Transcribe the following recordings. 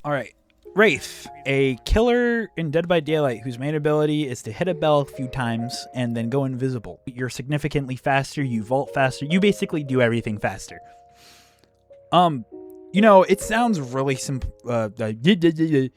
Alright, Wraith, a killer in Dead by Daylight whose main ability is to hit a bell a few times and then go invisible. You're significantly faster, you vault faster, you basically do everything faster. You know, it sounds really simple,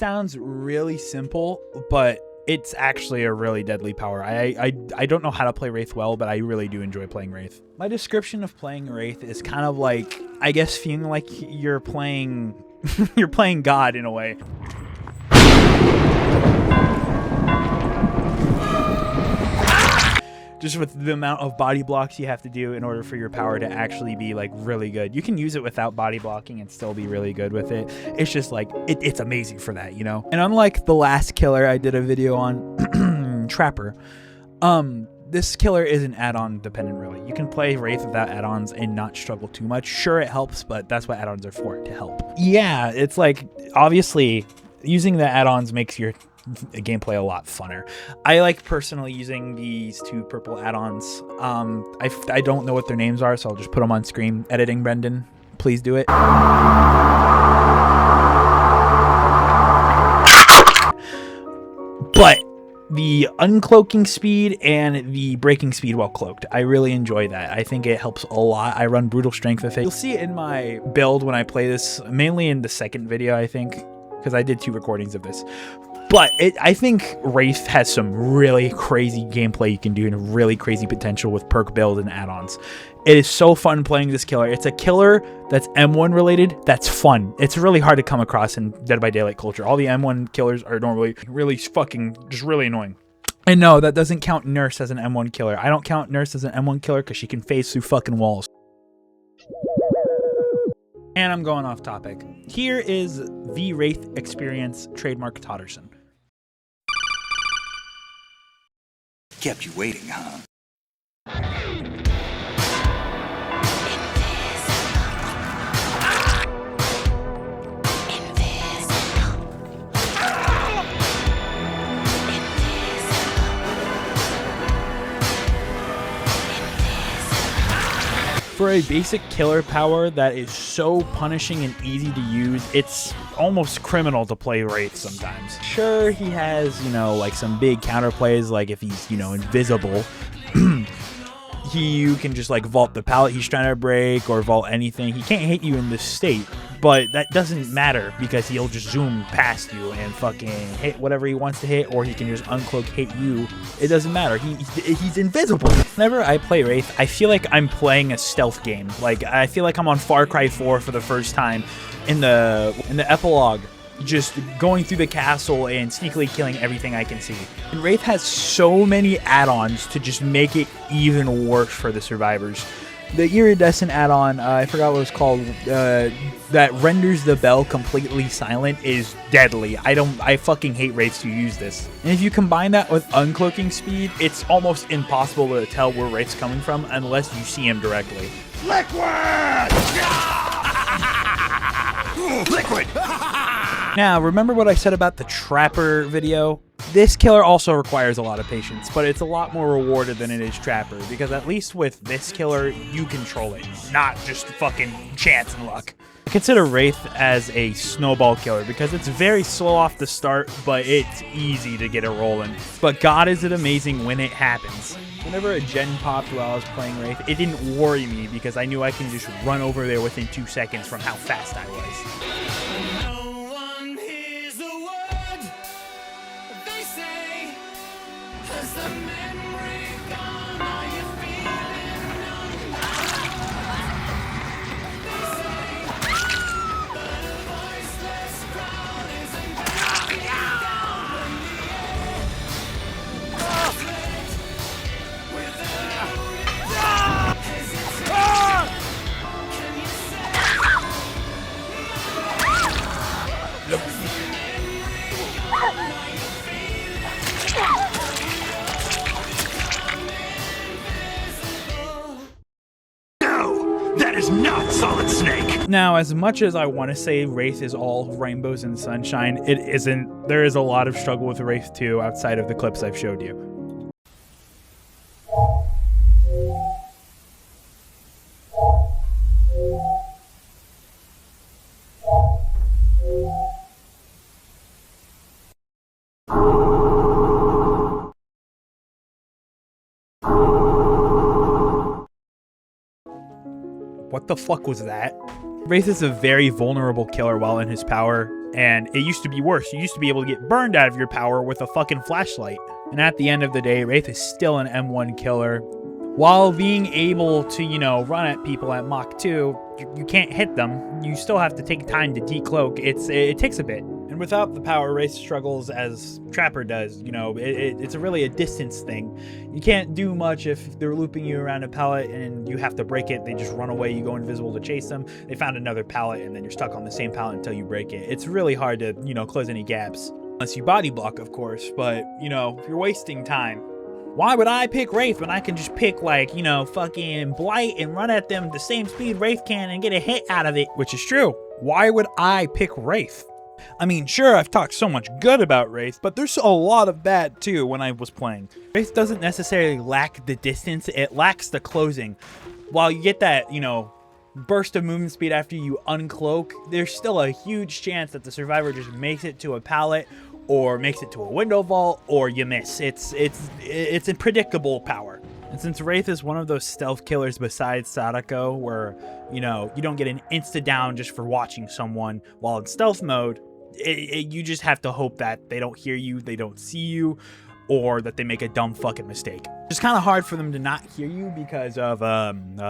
sounds really simple, but it's actually a really deadly power. I don't know how to play Wraith well, but I really do enjoy playing Wraith. My description of playing Wraith is kind of like, I guess, feeling like you're playing you're playing God in a way. Just with the amount of body blocks you have to do in order for your power to actually be like really good. You can use it without body blocking and still be really good with it. It's just like, it's amazing for that, you know? And unlike the last killer I did a video on, Trapper, this killer isn't add-on dependent really. You can play Wraith without add-ons and not struggle too much. Sure, it helps, but that's what add-ons are for, to help. Yeah, it's like, obviously, using the add-ons makes your gameplay a lot funner. I like personally using these two purple add-ons. I don't know what their names are, so I'll just put them on screen. Editing, Brendan, please do it. But the uncloaking speed and the breaking speed while cloaked, I really enjoy that. I think it helps a lot. I run brutal strength with it. You'll see it in my build when I play this, mainly in the second video, I think, because I did 2 recordings of this. But I think Wraith has some really crazy gameplay you can do and really crazy potential with perk build and add-ons. It is so fun playing this killer. It's a killer that's M1 related, that's fun. It's really hard to come across in Dead by Daylight culture. All the M1 killers are normally really fucking just really annoying. And no, that doesn't count Nurse as an M1 killer. I don't count Nurse as an M1 killer because she can phase through fucking walls. And I'm going off topic. Here is the Wraith Experience trademark Totterson. Kept you waiting, huh? For a basic killer power that is so punishing and easy to use, it's almost criminal to play Wraith sometimes. Sure, he has, you know, like some big counterplays, like if he's, you know, invisible, you can just like vault the pallet he's trying to break or vault anything. He can't hit you in this state, but that doesn't matter because he'll just zoom past you and fucking hit whatever he wants to hit, or he can just uncloak hit you. It doesn't matter. He's invisible. Whenever I play Wraith, I feel like I'm playing a stealth game. Like I feel like I'm on Far Cry 4 for the first time in the epilogue, just going through the castle and sneakily killing everything I can see. And Wraith has so many add-ons to just make it even worse for the survivors. The iridescent add-on, I forgot what it was called, that renders the bell completely silent is deadly. I fucking hate Wraiths who use this. And if you combine that with uncloaking speed, it's almost impossible to tell where Wraith's coming from unless you see him directly. Liquid! Liquid! Now, remember what I said about the Trapper video? This killer also requires a lot of patience, but it's a lot more rewarded than it is Trapper, because at least with this killer, you control it, not just fucking chance and luck. Consider Wraith as a snowball killer, because it's very slow off the start, but it's easy to get it rolling. But God, is it amazing when it happens. Whenever a gen popped while I was playing Wraith, it didn't worry me, because I knew I can just run over there within 2 seconds from how fast I was. That is not Solid Snake! Now, as much as I want to say Wraith is all rainbows and sunshine, it isn't. There is a lot of struggle with Wraith 2 outside of the clips I've showed you. what the fuck was that? Wraith is a very vulnerable killer while in his power, and it used to be worse. You used to be able to get burned out of your power with a fucking flashlight. And at the end of the day, Wraith is still an M1 killer. While being able to, you know, run at people at Mach 2, you can't hit them. You still have to take time to decloak. It takes a bit. And without the power, Wraith struggles as Trapper does. You know, it's really a distance thing. You can't do much if they're looping you around a pallet and you have to break it. They just run away. You go invisible to chase them. They found another pallet and then you're stuck on the same pallet until you break it. It's really hard to, you know, close any gaps. Unless you body block, of course. But, you know, if you're wasting time. Why would I pick Wraith when I can just pick, like, you know, fucking Blight and run at them the same speed Wraith can and get a hit out of it? Which is true. Why would I pick Wraith? I mean, sure, I've talked so much good about Wraith, but there's a lot of bad too when I was playing. Wraith doesn't necessarily lack the distance, it lacks the closing. While you get that, you know, burst of movement speed after you uncloak, there's still a huge chance that the survivor just makes it to a pallet or makes it to a window vault, or you miss. It's a predictable power. And since Wraith is one of those stealth killers besides Sadako, where, you know, you don't get an insta down just for watching someone while in stealth mode, you just have to hope that they don't hear you, they don't see you, or that they make a dumb fucking mistake. It's kind of hard for them to not hear you because of, and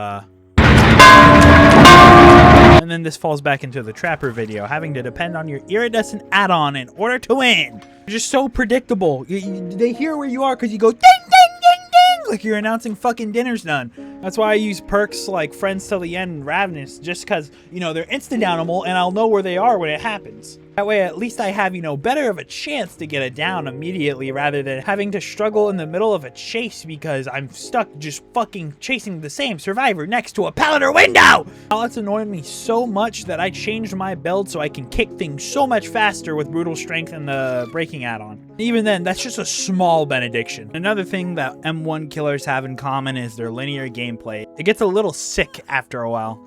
then this falls back into the Trapper video, having to depend on your iridescent add-on in order to win. You're just so predictable. They hear where you are because you go ding, ding, ding, ding, like you're announcing fucking dinner's done. That's why I use perks like Friends Till the End and Ravenous, just because, you know, they're insta-downable and I'll know where they are when it happens. That way, at least I have, you know, better of a chance to get it down immediately rather than having to struggle in the middle of a chase because I'm stuck just fucking chasing the same survivor next to a pallet or window! Pallets annoyed me so much that I changed my build so I can kick things so much faster with Brutal Strength and the Breaking add-on. Even then, that's just a small benediction. Another thing that M1 killers have in common is their linear gameplay. It gets a little sick after a while.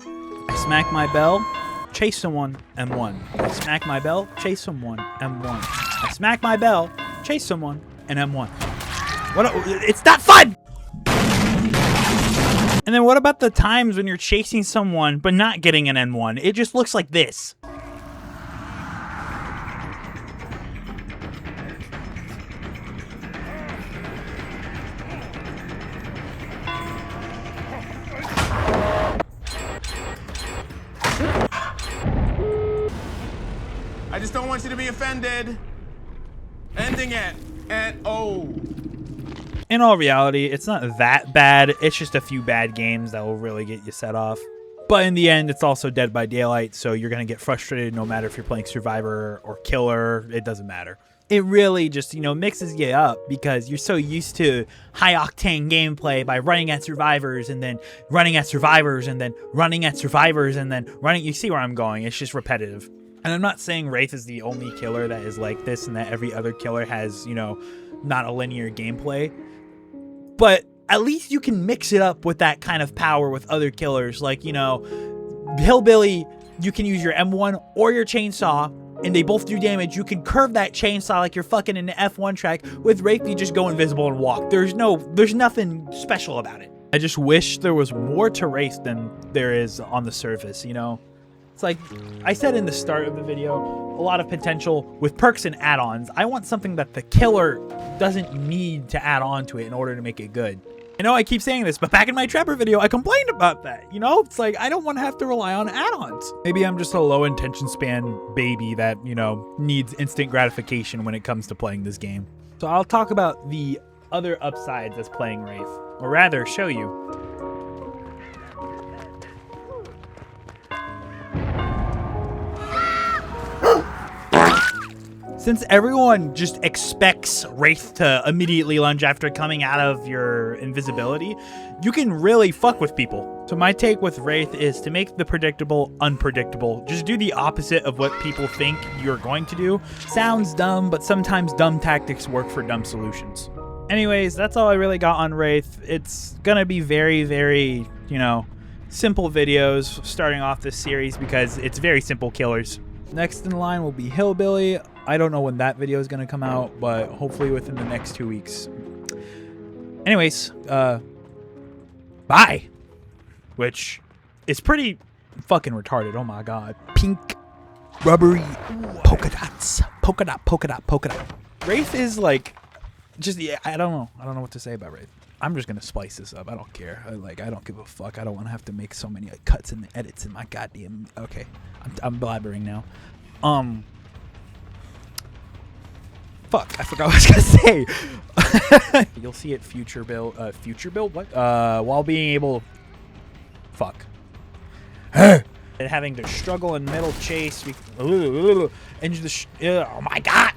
I smack my bell, chase someone, M1. I smack my bell, chase someone, M1. I smack my bell, chase someone, and M1. It's not fun! And then what about the times when you're chasing someone but not getting an M1? It just looks like this. I just don't want you to be offended. Ending it. And oh. In all reality, it's not that bad. It's just a few bad games that will really get you set off. But in the end, it's also Dead by Daylight, so you're going to get frustrated no matter if you're playing Survivor or Killer. It doesn't matter. It really just, you know, mixes you up because you're so used to high-octane gameplay by running at survivors and then running at survivors and then running at survivors and then running. You see where I'm going. It's just repetitive. And I'm not saying Wraith is the only killer that is like this and that every other killer has, you know, not a linear gameplay. But at least you can mix it up with that kind of power with other killers. Like, you know, Hillbilly, you can use your M1 or your chainsaw, and they both do damage. You can curve that chainsaw like you're fucking in the F1 track. With Wraith, you just go invisible and walk. There's nothing special about it. I just wish there was more to Wraith than there is on the surface, you know? It's like I said in the start of the video, a lot of potential with perks and add-ons. I want something that the killer doesn't need to add on to it in order to make it good. I know I keep saying this, but back in my Trapper video, I complained about that. You know, it's like I don't want to have to rely on add-ons. Maybe I'm just a low attention span baby that, you know, needs instant gratification when it comes to playing this game. So I'll talk about the other upsides as playing Wraith, or rather show you. Since everyone just expects Wraith to immediately lunge after coming out of your invisibility, you can really fuck with people. So my take with Wraith is to make the predictable unpredictable. Just do the opposite of what people think you're going to do. Sounds dumb, but sometimes dumb tactics work for dumb solutions. Anyways, that's all I really got on Wraith. It's gonna be very, very, you know, simple videos starting off this series because it's very simple killers. Next in line will be Hillbilly. I don't know when that video is going to come out, but hopefully within the next 2 weeks. Anyways, bye. Which It's pretty fucking retarded. Oh my god. Pink, rubbery polka dots. Polka dot, polka dot, polka dot. Wraith is like, just, yeah, I don't know. I don't know what to say about Wraith. I'm just gonna splice this up. I don't care. I don't give a fuck. I don't want to have to make so many cuts and edits in my goddamn. Okay, I'm blabbering now. Fuck, I forgot what I was gonna say. You'll see it future build. What? While being able. Fuck. And having to struggle in middle chase. And just oh my god.